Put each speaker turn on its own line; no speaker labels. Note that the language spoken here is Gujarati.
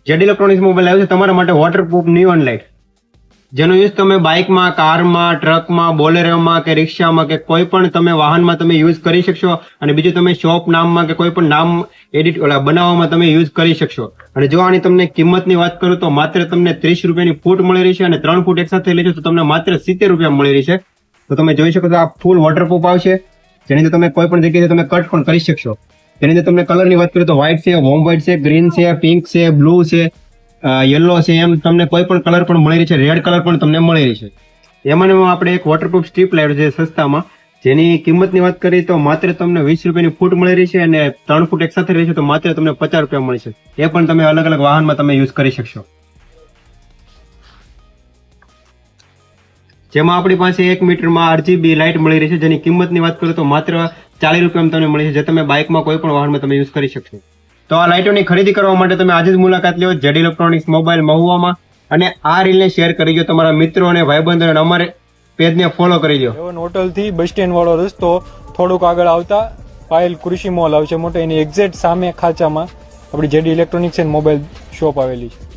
જેડી ઇલેક્ટ્રોનિક્સ મોબાઈલ આવ્યો છે તમારા માટે વોટરપ્રૂફ નિયોન લાઇટ, જેનો યુઝ તમે બાઇકમાં, કારમાં, ટ્રકમાં, બોલેરોમાં કે રિક્ષામાં કે કોઈ પણ તમે વાહનમાં તમે યુઝ કરી શકશો. અને બીજું તમે શોપ નામમાં કે કોઈ પણ નામ બનાવવામાં તમે યુઝ કરી શકશો. અને જો આની તમને કિંમતની વાત કરું તો માત્ર તમને 30 રૂપિયાની ફૂટ મળી રહી છે અને 3 ફૂટ એકસાથે લેજો તો તમને માત્ર 70 રૂપિયા મળી રહી છે. તો તમે જોઈ શકો છો આ ફૂલ વોટરપ્રૂફ આવશે, જેની અંદર તમે કોઈ પણ જગ્યાએ તમે કટ પણ કરી શકશો. તેની અંદર તમને કલરની વાત કરીએ તો વ્હાઇટ છે, વોમ વ્હાઇટ છે, ગ્રીન છે, પિંક છે, બ્લુ છે, યલો છે, એમ તમને કોઈ પણ કલર પણ મળી રહી છે, રેડ કલર પણ તમને મળી રહી છે. એમાં આપણે એક વોટરપ્રૂફ સ્ટ્રીપ લાઇટ છે સસ્તામાં, જેની કિંમતની વાત કરીએ તો માત્ર તમને 20 રૂપિયાની ફૂટ મળી રહી છે અને 3 ફૂટ એકસાથે રહી છે તો માત્ર તમને 50 રૂપિયા મળશે. એ પણ તમે અલગ અલગ વાહનમાં તમે યુઝ કરી શકશો. જેમાં આપણી પાસે 1 મીટરમાં RGB લાઇટ મળી રહી છે, જેની કિંમતની વાત કરું તો માત્ર 40 રૂપિયામાં તમને મળી છે, જે તમે બાઇકમાં કોઈ પણ વાહનમાં તમે યુઝ કરી શકશો. તો આ લાઇટોની ખરીદી કરવા માટે તમે આજે જ મુલાકાત લો જેડી ઇલેક્ટ્રોનિક્સ મોબાઈલ મહુવામાં, અને આ રીલને શેર કરી દો તમારા મિત્રો અને ભાઈબંધો, અને અમારે પેજને ફોલો કરી દો.
હોટલથી બસ સ્ટેન્ડ વાળો રસ્તો થોડુંક આગળ આવતા પાયલ કૃષિ મોલ આવશે મોટો, એની એક્ઝેક્ટ સામે ખાંચામાં આપણી JD electronics and mobile shop આવેલી છે.